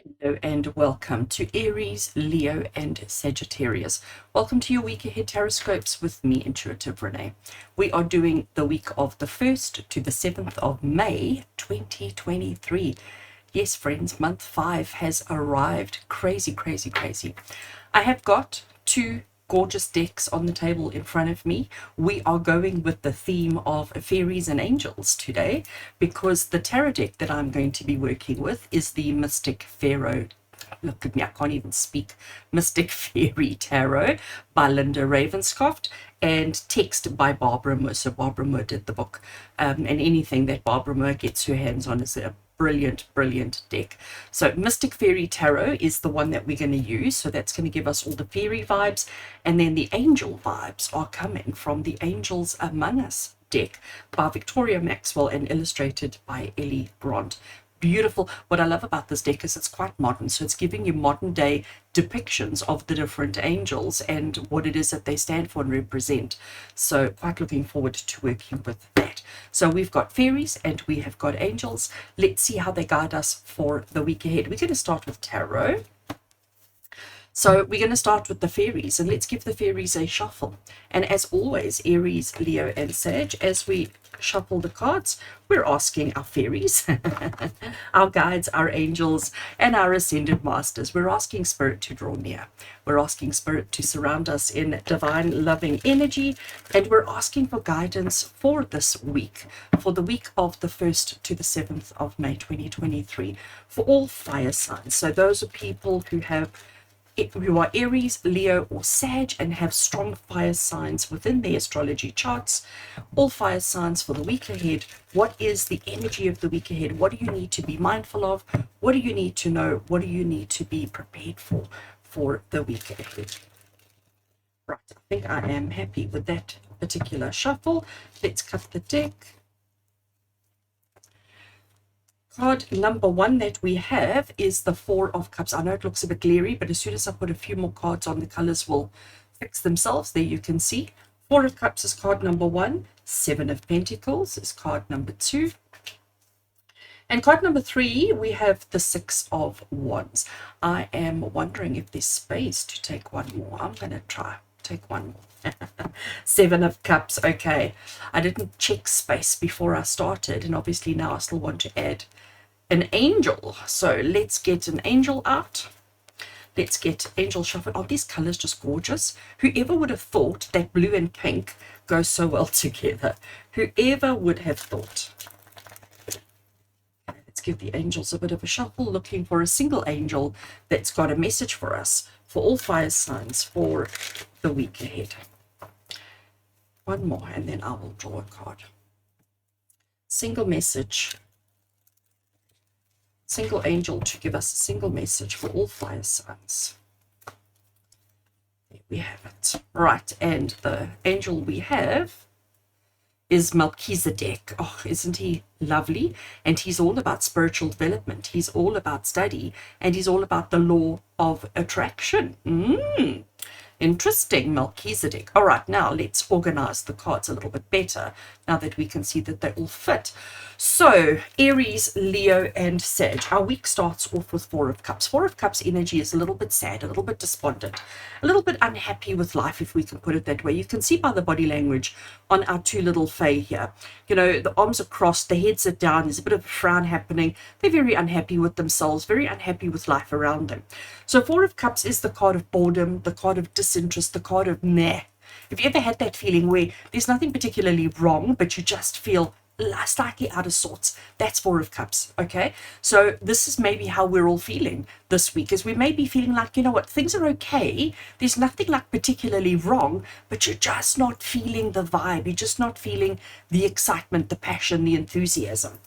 Hello and welcome to Aries, Leo and Sagittarius. Welcome to your week ahead TarotScopes with me, Intuitive Rene. We are doing the week of the 1st to the 7th of May 2023. Yes, friends, month 5 has arrived. Crazy, crazy, crazy. I have got two gorgeous decks on the table in front of me. We are going with the theme of fairies and angels today because the tarot deck that I'm going to be working with is the Mystic Pharaoh. Look at me, I can't even speak. Mystic Fairy Tarot by Linda Ravenscroft and text by Barbara Moore. So Barbara Moore did the book, and anything that Barbara Moore gets her hands on is a brilliant deck. So Mystic Fairy Tarot is the one that we're going to use. So that's going to give us all the fairy vibes, and then the angel vibes are coming from the Angels Among Us deck by Victoria Maxwell and illustrated by Ellie Grant. Beautiful. What I love about this deck is it's quite modern, so it's giving you modern day depictions of the different angels and what it is that they stand for and represent. So quite looking forward to working with that. So we've got fairies and we have got angels. Let's see how they guide us for the week ahead. We're going to start with tarot. So we're going to start with the fairies, and let's give the fairies a shuffle. And as always, Aries, Leo and Sag, as we shuffle the cards, we're asking our fairies, our guides, our angels, and our ascended masters. We're asking spirit to draw near. We're asking spirit to surround us in divine loving energy, and we're asking for guidance for this week, for the week of the 1st to the 7th of May 2023, for all fire signs. So those are people who are Aries, Leo or Sag and have strong fire signs within their astrology charts. All fire signs for the week ahead. What is the energy of the week ahead? What do you need to be mindful of? What do you need to know? What do you need to be prepared for the week ahead? Right, I think I am happy with that particular shuffle. Let's cut the deck. Card number 1 that we have is the 4 of Cups. I know it looks a bit glary, but as soon as I put a few more cards on, the colors will fix themselves. There you can see. 4 of Cups is card number 1. 7 of Pentacles is card number 2. And card number 3, we have the 6 of Wands. I am wondering if there's space to take one more. I'm going to try. Take one more. 7 of Cups. Okay. I didn't check space before I started, and obviously now I still want to add an angel. So let's get an angel out. Let's get angel shuffle. Oh, these colors just gorgeous. Whoever would have thought that blue and pink go so well together? Whoever would have thought? Let's give the angels a bit of a shuffle, looking for a single angel that's got a message for us, for all fire signs for the week ahead. One more and then I will draw a card. Single message. Single angel to give us a single message for all fire signs. There we have it. Right, and the angel we have is Melchizedek. Oh, isn't he lovely? And he's all about spiritual development. He's all about study, and he's all about the law of attraction. Interesting, Melchizedek. All right, now let's organize the cards a little bit better now that we can see that they all fit. So, Aries, Leo, and Sag. Our week starts off with 4 of Cups. 4 of Cups energy is a little bit sad, a little bit despondent, a little bit unhappy with life, if we can put it that way. You can see by the body language on our two little fae here. You know, the arms are crossed, the heads are down, there's a bit of a frown happening. They're very unhappy with themselves, very unhappy with life around them. So 4 of Cups is the card of boredom, the card of disinterest, the card of meh. Have you ever had that feeling where there's nothing particularly wrong, but you just feel slightly out of sorts? That's 4 of Cups. Okay, so this is maybe how we're all feeling this week, is we may be feeling like, you know what, things are okay, there's nothing like particularly wrong, but you're just not feeling the vibe, you're just not feeling the excitement, the passion, the enthusiasm.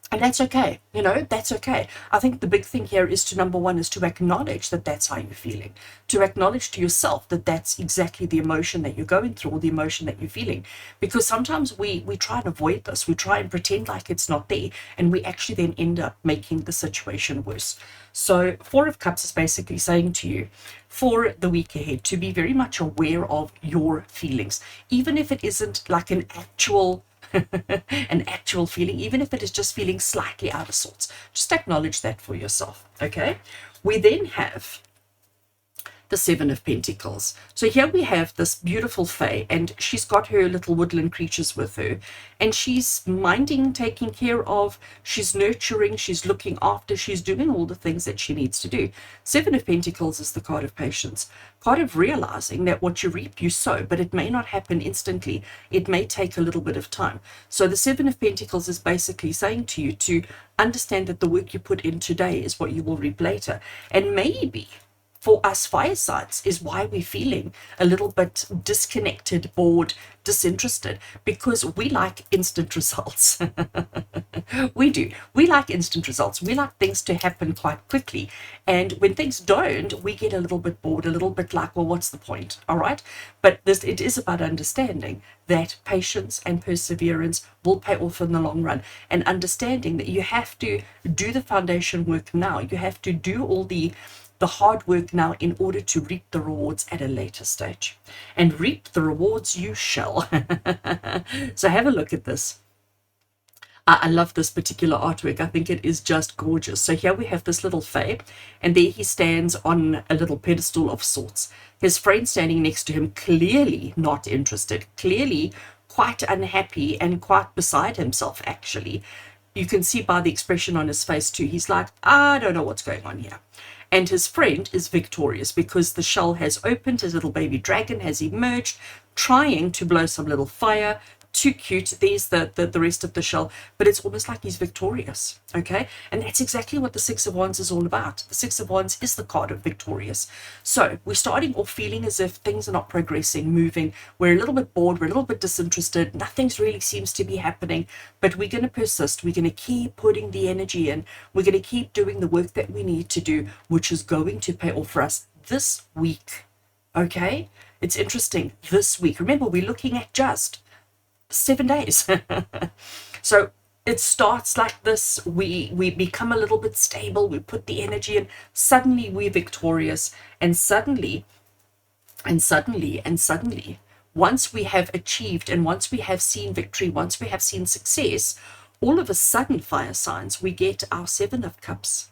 And that's okay, you know, that's okay. I think the big thing here is to, number 1, is to acknowledge that that's how you're feeling. To acknowledge to yourself that that's exactly the emotion that you're going through, or the emotion that you're feeling. Because sometimes we try and avoid this. We try and pretend like it's not there, and we actually then end up making the situation worse. So 4 of Cups is basically saying to you, for the week ahead, to be very much aware of your feelings, even if it isn't like an actual an actual feeling, even if it is just feeling slightly out of sorts. Just acknowledge that for yourself, okay? We then have the Seven of Pentacles. So here we have this beautiful fae, and she's got her little woodland creatures with her, and she's minding, taking care of, she's nurturing, she's looking after, she's doing all the things that she needs to do. Seven of Pentacles is the card of patience, card of realizing that what you reap you sow, but it may not happen instantly. It may take a little bit of time. So the Seven of Pentacles is basically saying to you to understand that the work you put in today is what you will reap later. And maybe for us fire signs is why we're feeling a little bit disconnected, bored, disinterested, because we like instant results. We do. We like instant results. We like things to happen quite quickly. And when things don't, we get a little bit bored, a little bit like, well, what's the point? All right. But it is about understanding that patience and perseverance will pay off in the long run, and understanding that you have to do the foundation work now. You have to do all the hard work now in order to reap the rewards at a later stage. And reap the rewards you shall. So have a look at this. I love this particular artwork. I think it is just gorgeous. So here we have this little fae, and there he stands on a little pedestal of sorts. His friend standing next to him, clearly not interested, clearly quite unhappy and quite beside himself, actually. You can see by the expression on his face too. He's like, I don't know what's going on here. And his friend is victorious because the shell has opened, his little baby dragon has emerged, trying to blow some little fire. Too cute. There's the rest of the shell, but it's almost like he's victorious, okay? And that's exactly what the Six of Wands is all about. The Six of Wands is the card of victorious. So we're starting off feeling as if things are not progressing, moving. We're a little bit bored. We're a little bit disinterested. Nothing's really seems to be happening, but we're going to persist. We're going to keep putting the energy in. We're going to keep doing the work that we need to do, which is going to pay off for us this week, okay? It's interesting. This week. Remember, we're looking at just 7 days. So it starts like this. We become a little bit stable. We put the energy in. Suddenly we're victorious. And suddenly, once we have achieved, and once we have seen victory, once we have seen success, all of a sudden, fire signs, we get our Seven of Cups.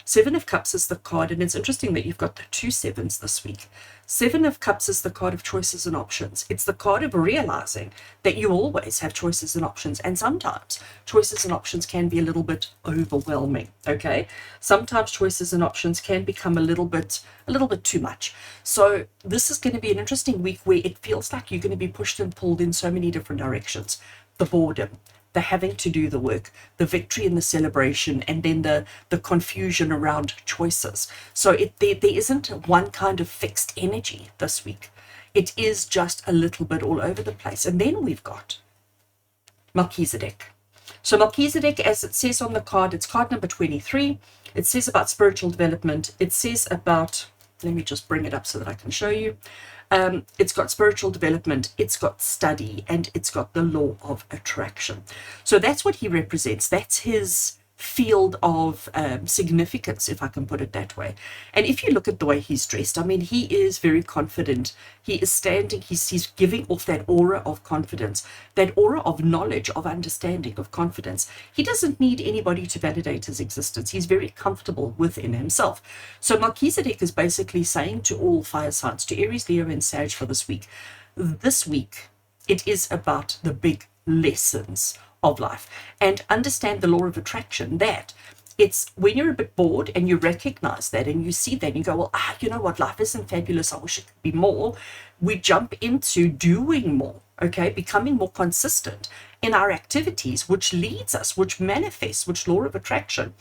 Seven of Cups is the card, and it's interesting that you've got the 2 sevens this week. Seven of Cups is the card of choices and options. It's the card of realizing that you always have choices and options, and sometimes choices and options can be a little bit overwhelming, okay? Sometimes choices and options can become a little bit too much. So this is going to be an interesting week where it feels like you're going to be pushed and pulled in so many different directions. The boredom, the having to do the work, the victory and the celebration, and then the confusion around choices. So there isn't one kind of fixed energy this week. It is just a little bit all over the place. And then we've got Melchizedek. So Melchizedek, as it says on the card, it's card number 23. It says about spiritual development. It says about, let me just bring it up so that I can show you. It's got spiritual development, it's got study, and it's got the law of attraction. So that's what he represents. That's his field of significance, if I can put it that way. And if you look at the way he's dressed, I mean, he is very confident. He is standing, he's giving off that aura of confidence, that aura of knowledge, of understanding, of confidence. He doesn't need anybody to validate his existence. He's very comfortable within himself. So Melchizedek is basically saying to all fire signs, to Aries, Leo, and Sag for this week, it is about the big lessons of life, and understand the law of attraction, that it's when you're a bit bored and you recognize that and you see that and you go, well, you know what, life isn't fabulous, I wish it could be more. We jump into doing more, okay, becoming more consistent in our activities, which leads us, which manifests, which law of attraction,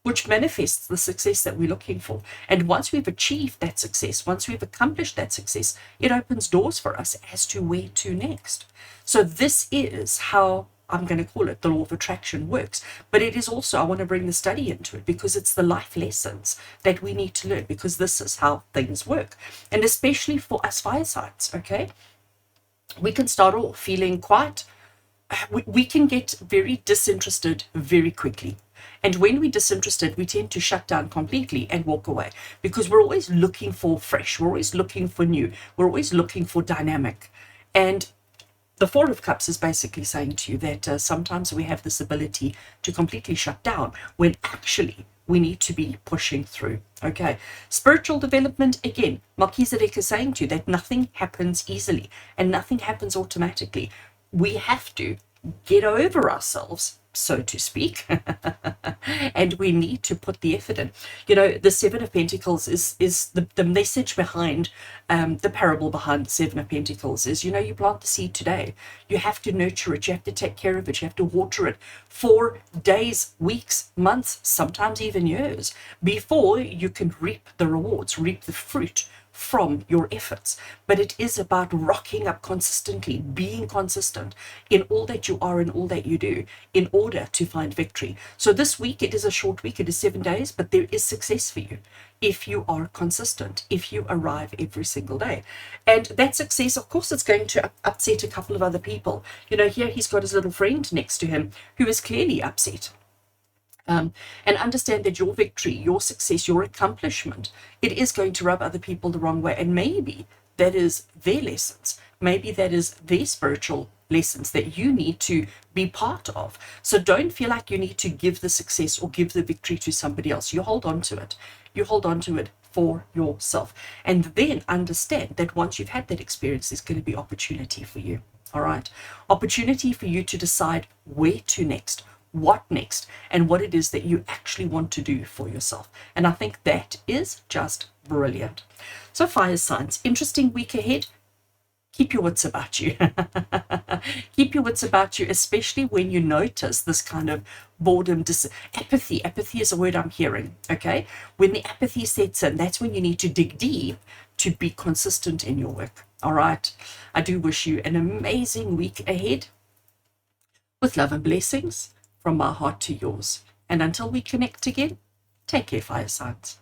which manifests the success that we're looking for. And once we've achieved that success, once we've accomplished that success, it opens doors for us as to where to next. So this is how, I'm going to call it, the law of attraction works. But it is also, I want to bring the study into it, because it's the life lessons that we need to learn, because this is how things work. And especially for us fire signs, okay? We can start off feeling quite, we can get very disinterested very quickly. And when we're disinterested, we tend to shut down completely and walk away, because we're always looking for fresh. We're always looking for new. We're always looking for dynamic. And the Four of Cups is basically saying to you that sometimes we have this ability to completely shut down when actually we need to be pushing through. Okay, spiritual development, again, Melchizedek is saying to you that nothing happens easily and nothing happens automatically. We have to get over ourselves, so to speak, and we need to put the effort in. You know, the Seven of Pentacles is the message behind the parable behind the Seven of Pentacles is, you know, you plant the seed today, you have to nurture it, you have to take care of it, you have to water it for days, weeks, months, sometimes even years before you can reap the rewards, reap the fruit from your efforts. But it is about rocking up consistently, being consistent in all that you are and all that you do in order to find victory. So this week, it is a short week, it is 7 days, but there is success for you if you are consistent, if you arrive every single day. And that success, of course, it's going to upset a couple of other people. You know, here he's got his little friend next to him who is clearly upset. And understand that your victory, your success, your accomplishment, it is going to rub other people the wrong way. And maybe that is their lessons. Maybe that is their spiritual lessons that you need to be part of. So don't feel like you need to give the success or give the victory to somebody else. You hold on to it. You hold on to it for yourself. And then understand that once you've had that experience, there's going to be opportunity for you. All right. Opportunity for you to decide where to next, what next, and what it is that you actually want to do for yourself. And I think that is just brilliant. So fire signs, interesting week ahead. Keep your wits about you. Keep your wits about you, especially when you notice this kind of boredom, apathy. Apathy is a word I'm hearing, okay? When the apathy sets in, that's when you need to dig deep to be consistent in your work, all right? I do wish you an amazing week ahead with love and blessings from my heart to yours. And until we connect again, take care, fire signs.